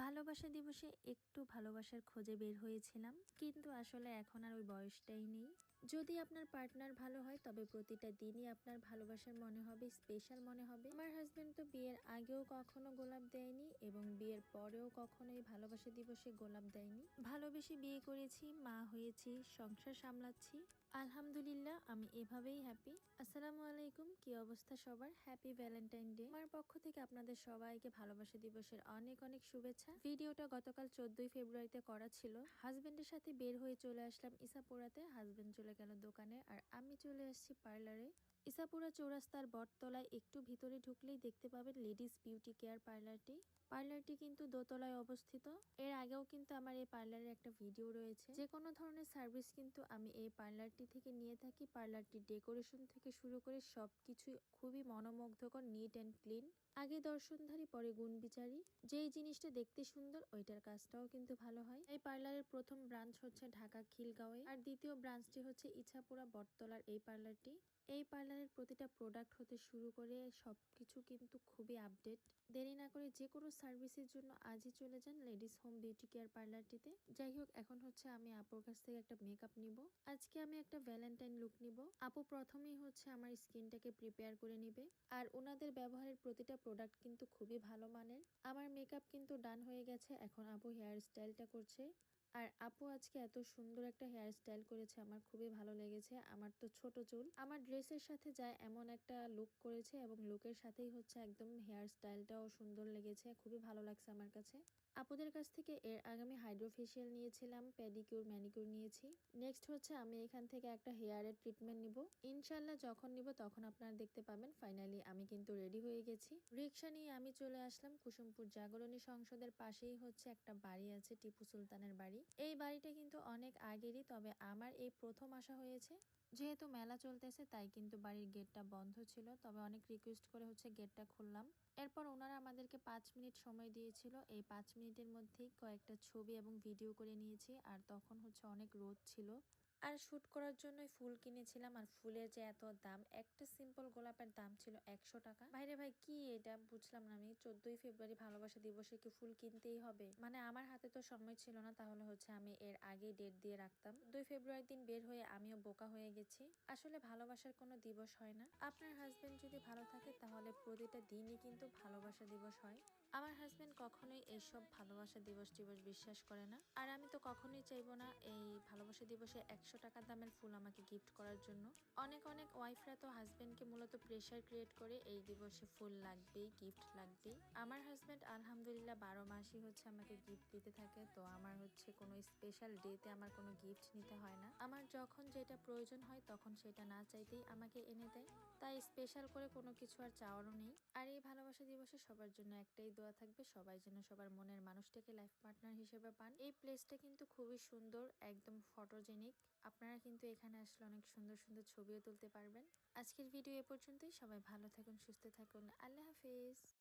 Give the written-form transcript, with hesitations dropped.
ভালোবাসা দিবসে একটু ভালোবাসার খোঁজে বের হয়েছিলাম, কিন্তু আসলে এখন আর ওই বয়সটাই নেই। যদি আপনার পার্টনার ভালো হয় তবে প্রতিটা দিনই আপনার ভালোবাসার মনে হবে, স্পেশাল মনে হবে। আমার হাজবেন্ড তো বিয়ের আগেও কখনো গোলাপ দেয়নি এবং বিয়ের পরেও কখনো এই ভালোবাসা দিবসে গোলাপ দেয়নি। ভালোবেসে বিয়ে করেছি, মা হয়েছি, সংসার সামলাচ্ছি। আলহামদুলিল্লাহ, আমি এভাবেই হ্যাপি। আসসালামু আলাইকুম, কি অবস্থা সবার? Happy Valentine day. আমার পক্ষ থেকে আপনাদের সবাইকে ভালোবাসা দিবসের অনেক অনেক শুভেচ্ছা। ভিডিওটা গতকাল 14ই ফেব্রুয়ারিতে করা ছিল। হাজবেন্ডের সাথে বের হয়ে চলে আসলাম ইসাপুরাতে। হাজবেন্ড চলে গেল দোকানে আর আমি চলে আসছি পার্লারে। ইসাপুরা চৌরাস্তার বটতলায় একটু ভিতরে ঢুকলেই দেখতে পাবেন লেডিস বিউটি কেয়ার পার্লারটি। পার্লারটি কিন্তু দোতলায় অবস্থিত। এর আগেও কিন্তু আমার এই পার্লারের একটা ভিডিও রয়েছে। যে কোনো ধরনের সার্ভিস কিন্তু আমি এই পার্লারটি থেকে নিয়ে থাকি। পার্লারটির ডেকোরেশন থেকে শুরু করে সবকিছু খুবই মনোমুগ্ধকর, নিট অ্যান্ড ক্লিন। আগে দর্শনধারী পরে গুণ বিচারী। যেই জিনিসটা দেখতে সুন্দর ওইটার কাজটাও কিন্তু ভালো হয়। এই পার্লারের প্রথম ব্রাঞ্চ হচ্ছে ঢাকা খিলগাঁওয়ে, আর দ্বিতীয় ব্রাঞ্চটি হচ্ছে ইছাপুরা বটতলার এই পার্লারটি। এই পার্লারের প্রতিটা প্রোডাক্ট হতে শুরু করে সবকিছু কিন্তু খুবই আপডেট। দেরি না করে যে কোনো সার্ভিসের জন্য আজই চলে যান লেডিস হোম বিউটি কেয়ার পার্লারটিতে। যাই হোক, এখন হচ্ছে আমি আপুর কাছ থেকে একটা মেকআপ নিব। আজকে আমি একটা ভ্যালেন্টাইন লুক নিব। আপু প্রথমেই হচ্ছে আমার স্কিনটাকে প্রিপেয়ার করে নিবে, আর ওনাদের ব্যবহারের প্রতিটা প্রোডাক্ট কিন্তু খুবই ভালো মানের। আমার মেকআপ কিন্তু ডান হয়ে গেছে, এখন আপু হেয়ার স্টাইলটা করছে। আর আপু আজকে এত সুন্দর একটা হেয়ার স্টাইল করেছে, আমার খুবই ভালো লেগেছে। আমার তো ছোট চুল, আমার ড্রেসের সাথে যায় এমন একটা লুক করেছে, এবং লুকের সাথেই হচ্ছে একদম হেয়ার স্টাইলটাও সুন্দর লেগেছে, খুবই ভালো লাগছে আমার কাছে। আপুদের কাছ থেকে এর আগে আমি হাইড্রো ফেশিয়াল নিয়েছিলাম, পেডিকিউর ম্যানিকিউর নিয়েছি। নেক্সট হচ্ছে আমি এখান থেকে একটা হেয়ারের ট্রিটমেন্ট নিব। ইনশাল্লাহ যখন নিব তখন আপনারা দেখতে পাবেন। ফাইনালি আমি কিন্তু রেডি হয়ে গেছি। রিক্সা নিয়ে আমি চলে আসলাম কুসুমপুর জাগরণী সংসদের পাশেই হচ্ছে একটা বাড়ি আছে, টিপু সুলতানের বাড়ি। এই বাড়িটা কিন্তু অনেক আগেরই, তবে আমার এই প্রথম আসা হয়েছে। যেহেতু মেলা চলতেছে তাই কিন্তু বাড়ির গেটটা বন্ধ ছিল, তবে অনেক রিকোয়েস্ট করে হচ্ছে গেটটা খুললাম। এরপর ওনারা আমাদেরকে 5 মিনিট সময় দিয়েছিল। এই 5 মিনিটের মধ্যেই কয়েকটা ছবি এবং ভিডিও করে নিয়েছি। আর তখন হচ্ছে অনেক রোদ ছিল, আর শুট করার জন্যই ফুল কিনেছিলাম। আর ফুলের যে এত দাম, একটা সিম্পল গোলাপের দাম ছিল 100 টাকা। ভাইরে ভাই, কি এটা বুঝলাম না আমি। 14ই ফেব্রুয়ারি ভালোবাসা দিবসে কি ফুল কিনতেই হবে? মানে আমার হাতে তো সময় ছিল না, তাহলে হচ্ছে আমি এর আগে ডেট দিয়ে রাখতাম। 2 ফেব্রুয়ারির দিন বের হয়ে আমিও বোকা হয়ে গেছি। আসলে ভালোবাসার কোনো দিবস হয় না। আপনার হাজবেন্ড যদি ভালো থাকে তাহলে প্রতিটা দিনই কিন্তু ভালোবাসা দিবস হয়। আমার হাজবেন্ড কখনোই এইসব ভালোবাসা দিবস বিশ্বাস করে না, আর আমি তো কখনোই চাইবো না এই ভালোবাসা দিবসে 100 টাকা দামের ফুল আমাকে গিফট করার জন্য। অনেক অনেক ওয়াইফরা তো হাজবেন্ডকে মূলত প্রেশার ক্রিয়েট করে এই দিবসে ফুল লাগবেই, গিফট লাগবেই। আমার হাজবেন্ড আলহামদুলিল্লাহ 12 মাসই হচ্ছে আমাকে গিফট দিতে থাকে, তো আমার হচ্ছে কোনো স্পেশাল ডেতে আমার কোনো গিফট নিতে হয় না। আমার যখন যেটা প্রয়োজন হয় তখন সেটা না চাইতেই আমাকে এনে দেয়, তাই স্পেশাল করে কোনো কিছু আর চাওয়ারও নেই। আর এই ভালোবাসা দিবসে সবার জন্য একটাই দোয়া থাকবে, সবাই যেন সবার মনের মানুষটাকে লাইফ পার্টনার হিসেবে পান। এই প্লেসটা কিন্তু খুবই সুন্দর, একদম ফটোজেনিক। আপনারা কিন্তু এখানে আসলে অনেক সুন্দর সুন্দর ছবিও তুলতে পারবেন। আজকের ভিডিও এ পর্যন্তই। সবাই ভালো থাকুন, সুস্থ থাকুন। আল্লাহ হাফিজ।